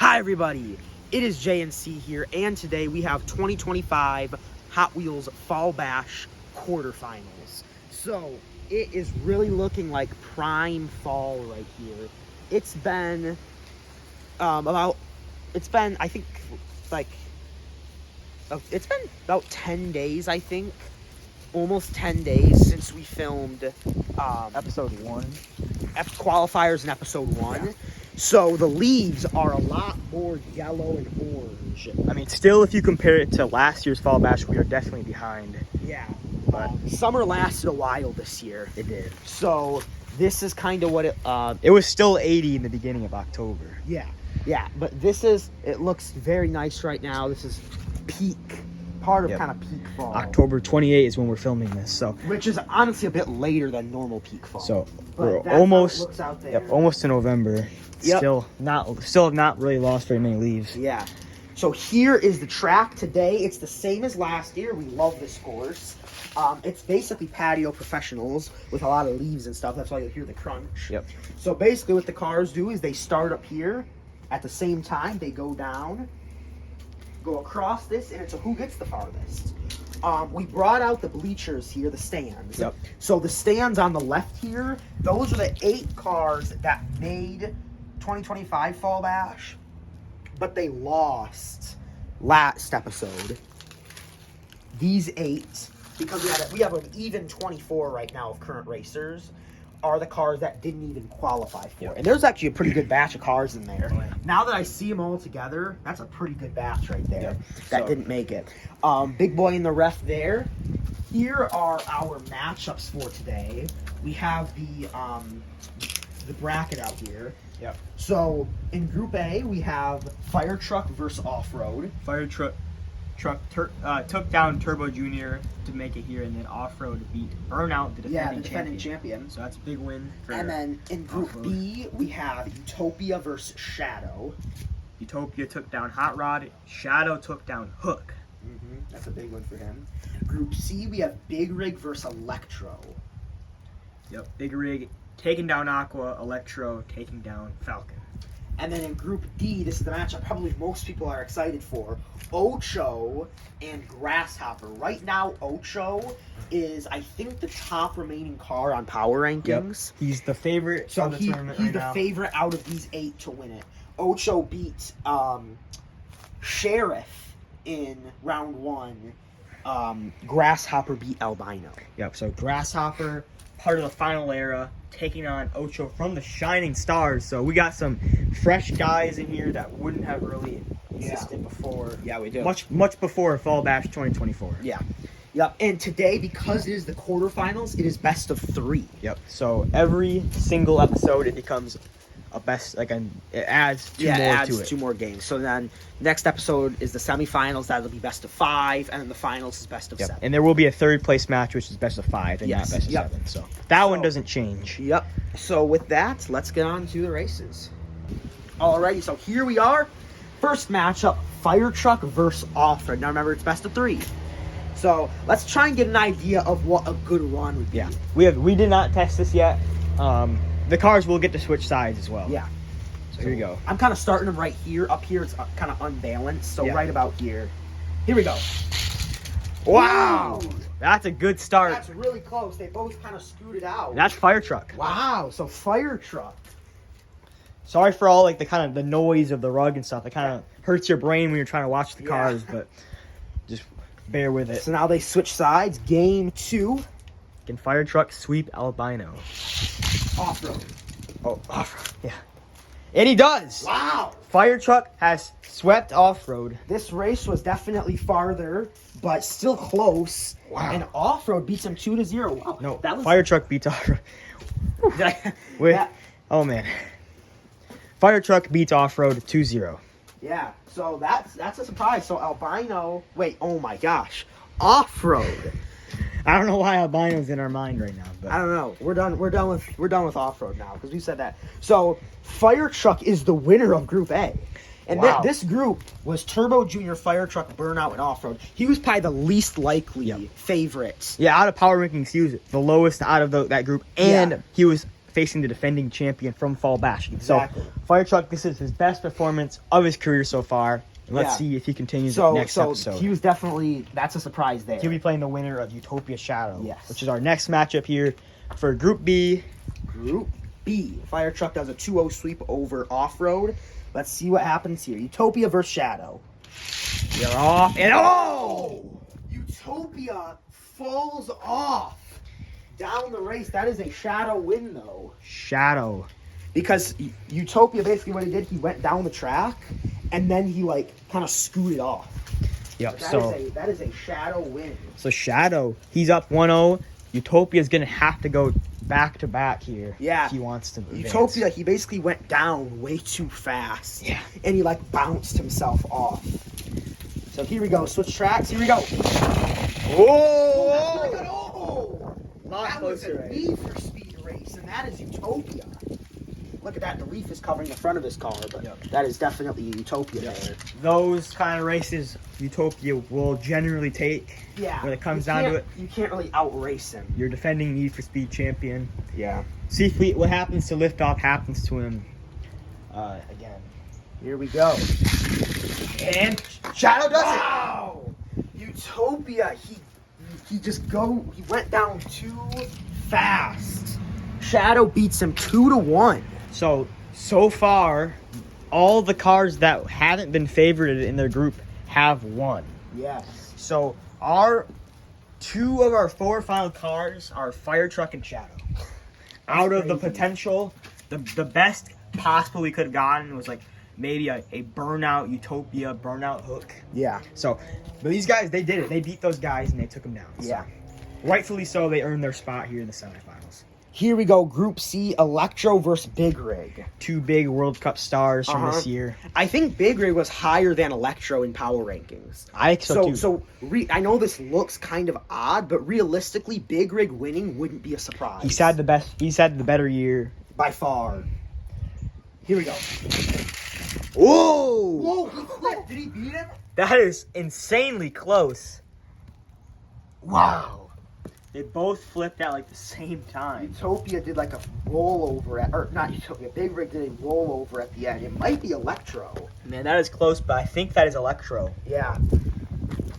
Hi everybody, it is JNC here, and today we have 2025 Hot Wheels Fall Bash Quarterfinals. So it is really looking like prime fall right here. It's been about 10 days, I think. Almost 10 days since we filmed episode 1. qualifiers in episode 1. Yeah. So the leaves are a lot more yellow and orange. I mean, still, if you compare it to last year's Fall Bash, we are definitely behind. Yeah. But summer lasted a while this year. It did. So this is kind of what it... it was still 80 in the beginning of October. Yeah. Yeah, but it looks very nice right now. This is peak. Part of kind of peak fall. October 28 is when we're filming this, so which is honestly a bit later than normal peak fall. So but we're almost out there. almost to November. Yep. Still have not really lost very many leaves. Yeah. So here is the track today. It's the same as last year. We love this course. It's basically patio professionals with a lot of leaves and stuff. That's why you'll hear the crunch. Yep. So basically what the cars do is they start up here at the same time. They go down, go across this, and it's a who gets the farthest. We brought out the bleachers here, the stands. Yep. So the stands on the left here, those are the 8 cars that made 2025 Fall Bash, but they lost last episode. These 8, because we have an even 24 right now of current racers, are the cars that didn't even qualify for it. Yep. And there's actually a pretty good batch of cars in there. Oh, yeah. Now that I see them all together, that's a pretty good batch right there. Yep. That didn't make it. Big boy in the ref there. Here are our matchups for today. We have the bracket out here. Yep. So in Group A, we have Fire Truck versus Off-Road. Fire truck took down Turbo Jr. to make it here, and then Off-Road beat Burnout, the defending champion. So that's a big win. And then in Group Off-Road. B, we have Utopia versus Shadow. Utopia took down Hot Rod. Shadow took down Hook. That's a big one for him. Group C, we have Big Rig versus Electro. Yep. Big Rig taking down Aqua. Electro taking down Falcon. And then in Group D, this is the matchup probably most people are excited for. Ocho and Grasshopper. Right now, Ocho is, I think, the top remaining car on power rankings. Yep. He's the favorite. So of the tournament he's right the now. favorite out of these 8 to win it. Ocho beat Sheriff in round 1. Grasshopper beat Albino. Yep. So Grasshopper, part of the final era, taking on Ocho from the Shining Stars. So we got some fresh guys in here that wouldn't have really existed before. Yeah, we do. Much before Fall Bash 2024. Yeah. Yep. And today, because it is the quarterfinals, it is best of 3. Yep. So every single episode, it becomes a best. It adds two more games. So then next episode is the semifinals. That'll be best of 5, and then the finals is best of 7. And there will be a third place match, which is best of 5 and not best of 7. So that one doesn't change. Yep. So with that, let's get on to the races. Alrighty. So here we are. First matchup: Fire Truck versus Off-Road. Now remember, it's best of 3. So let's try and get an idea of what a good run would be. Yeah. We did not test this yet. The cars will get to switch sides as well. Yeah. So here we go. I'm kind of starting them right here. Up here, it's kind of unbalanced. So right about here. Here we go. Wow. Ooh. That's a good start. That's really close. They both kind of scooted out. That's Fire Truck. Wow. So Fire Truck. Sorry for all the noise of the rug and stuff. It kind of hurts your brain when you're trying to watch the cars, but just bear with it. So now they switch sides. Game 2. Can Fire Truck sweep Albino? Off-Road. Oh, Off-Road. Yeah. And he does. Wow. Fire Truck has swept Off-Road. This race was definitely farther, but still close. Wow. And Off-Road beats him 2-0. Wow. No, that was... Fire Truck beats Off-Road. Oh, man. Fire Truck beats Off-Road 2-0. Yeah, so that's a surprise. So Albino... Wait, oh my gosh. Off-Road. I don't know why Albino's in our mind right now, but I don't know. We're done with Off-Road now because we said that. So Fire Truck is the winner of Group A. And this group was Turbo Jr., Fire Truck, Burnout, and Off-Road. He was probably the least likely favorite. Yeah, out of power rankings, he was the lowest out of that group, and he was facing the defending champion from Fall Bash. Exactly. So Fire Truck, this is his best performance of his career so far. And let's Yeah. see if he continues So, next episode. he was definitely, that's a surprise there. He'll be playing the winner of Utopia Shadow, Yes. which is our next matchup here for Group B. Group B. Fire Truck does a 2-0 sweep over Off-Road. Let's see what happens here. Utopia versus Shadow. They're off, and Utopia falls off down the race. That is a Shadow win, though. Shadow. Because Utopia, basically what he did, he went down the track, and then he, like, kind of scooted off. Yep, That is a Shadow win. So Shadow, he's up 1-0. Utopia's going to have to go back-to-back here if he wants to advance. Utopia, he basically went down way too fast. Yeah. And he, like, bounced himself off. So here we go. Switch tracks. Here we go. Oh! A lot closer, That was a Need for Speed race, and that is Utopia. Look at that. The leaf is covering the front of his car, but that is definitely Utopia there. Those kind of races Utopia will generally take. Yeah. When it comes down to it. You can't really outrace him. You're defending Need for Speed champion. Yeah. See what happens to Liftoff happens to him again. Here we go. And Shadow does it. Wow. Utopia, he went down too fast. Shadow beats him 2-1. So far, all the cars that haven't been favorited in their group have won. Yes. So two of our 4 final cars are Fire Truck and Shadow. Out of the potential, the best possible we could have gotten was like maybe a Burnout Utopia, Burnout Hook. Yeah. So, but these guys, they did it. They beat those guys and they took them down. Yeah. So, rightfully so, they earned their spot here in the semifinals. Here we go. Group C, Electro versus Big Rig. 2 big World Cup stars from this year. I think Big Rig was higher than Electro in power rankings. I think so too. I know this looks kind of odd, but realistically, Big Rig winning wouldn't be a surprise. He's had the better year. By far. Here we go. Whoa! Whoa, he flipped. Did he beat him? That is insanely close. Wow. They both flipped at like the same time. Utopia did like a rollover or not Utopia. Big Rig did a rollover at the end. It might be Electro. Man, that is close, but I think that is Electro. Yeah. So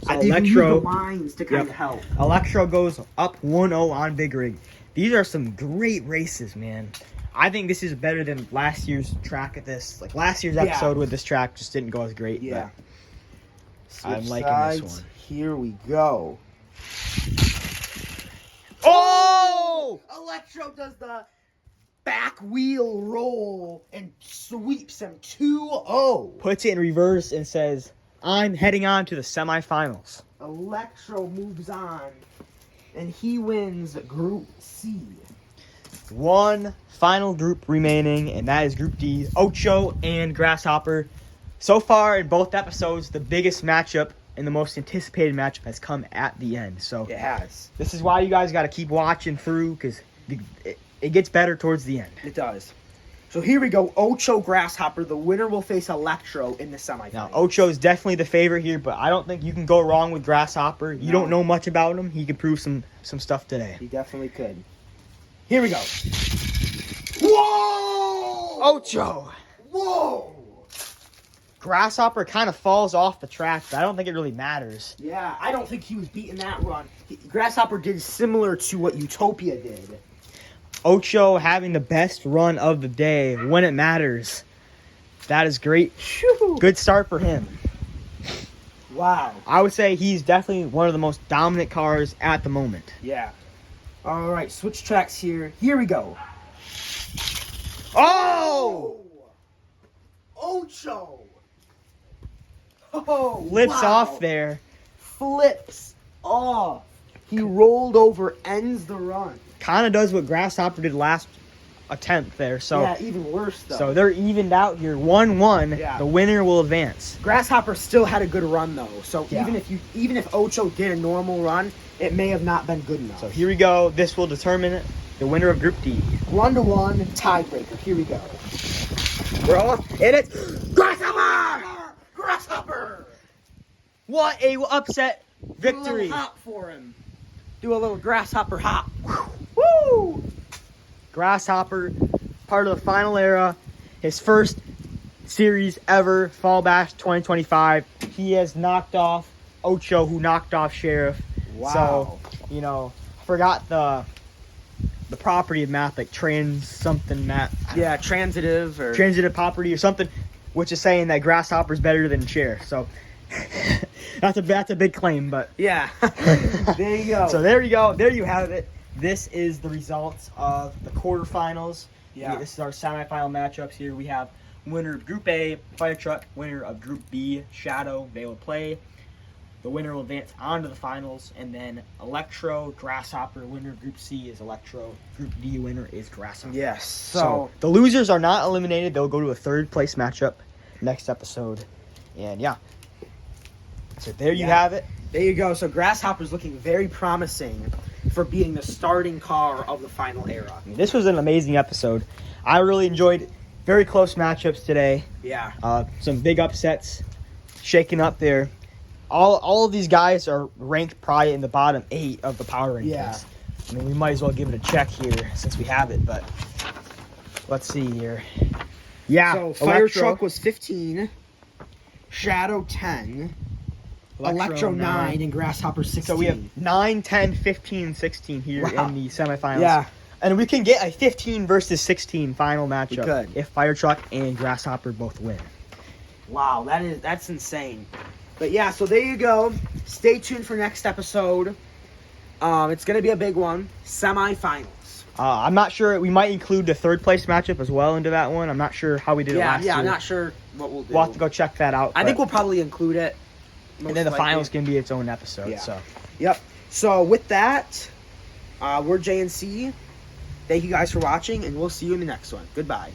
I think Electro the lines to kind of help. Electro goes up 1-0 on Big Rig. These are some great races, man. I think this is better than last year's track at this. Like last year's episode with this track just didn't go as great. Yeah. I'm liking this one. Here we go. Oh! Electro does the back wheel roll and sweeps him 2-0. Puts it in reverse and says, I'm heading on to the semifinals. Electro moves on, and he wins Group C. One final group remaining, and that is Group D, Ocho and Grasshopper. So far in both episodes, the biggest matchup and the most anticipated matchup has come at the end. So It has. this is why you guys got to keep watching through, because it gets better towards the end. It does. So here we go. Ocho Grasshopper. The winner will face Electro in the semifinals. Now, Ocho is definitely the favorite here, but I don't think you can go wrong with Grasshopper. You don't know much about him. He could prove some stuff today. He definitely could. Here we go. Whoa! Ocho! Whoa! Grasshopper kind of falls off the track, but I don't think it really matters. Yeah, I don't think he was beating that run. Grasshopper did similar to what Utopia did. Ocho having the best run of the day when it matters. That is great. Shoo. Good start for him. Wow. I would say he's definitely one of the most dominant cars at the moment. Yeah. All right, switch tracks here. Here we go. Oh! Ocho! Oh, Flips wow. off there. Flips off. He rolled over, ends the run. Kind of does what Grasshopper did last attempt there. So Yeah, even worse though. So they're evened out here, 1-1. Yeah. The winner will advance. Grasshopper still had a good run though. So Yeah. even if Ocho did a normal run, it may have not been good enough. So here we go. This will determine the winner of Group D. 1-1 tiebreaker. Here we go. We're off, and it's Grasshopper! Grasshopper! what a upset Do a victory. little hop for him. Do a little grasshopper hop. Woo! Grasshopper, part of the final era, his first series ever, Fall Bash 2025. He has knocked off Ocho, who knocked off Sheriff. Wow. So, you know, I forgot the property of math, like trans something math. Yeah, transitive property or something, which is saying that Grasshopper's better than Sheriff. So that's a big claim, but yeah. There you go. so there you go. There you have it. This is the results of the quarterfinals. Yeah. This is our semifinal matchups here. We have winner of Group A, Fire Truck. Winner of Group B, Shadow. They will play. The winner will advance on to the finals. And then Electro, Grasshopper. Winner of Group C is Electro. Group D winner is Grasshopper. Yes. So the losers are not eliminated. They'll go to a third place matchup next episode. And yeah. So there you have it. There you go. So Grasshopper's looking very promising for being the starting car of the final era. This was an amazing episode. I really enjoyed it. Very close matchups today. Yeah. Some big upsets shaking up there. All of these guys are ranked probably in the bottom 8 of the power rankings. Yeah. I mean, we might as well give it a check here since we have it, but let's see here. Yeah. So Fire Truck was 15, Shadow 10, Electro 9, and Grasshopper 16. So we have 9, 10, 15, 16 here Wow. in the semifinals. Yeah. And we can get a 15 versus 16 final matchup. We could. If Fire Truck and Grasshopper both win. Wow, that's insane. But yeah, so there you go. Stay tuned for next episode. It's gonna be a big one. Semifinals. I'm not sure. We might include the third place matchup as well into that one. I'm not sure how we did it last year. I'm not sure what we'll do. We'll have to go check that out. I think we'll probably include it. And then the most finals likely. can be its own episode. Yeah. So. Yep. So with that, we're JNC. Thank you guys for watching, and we'll see you in the next one. Goodbye.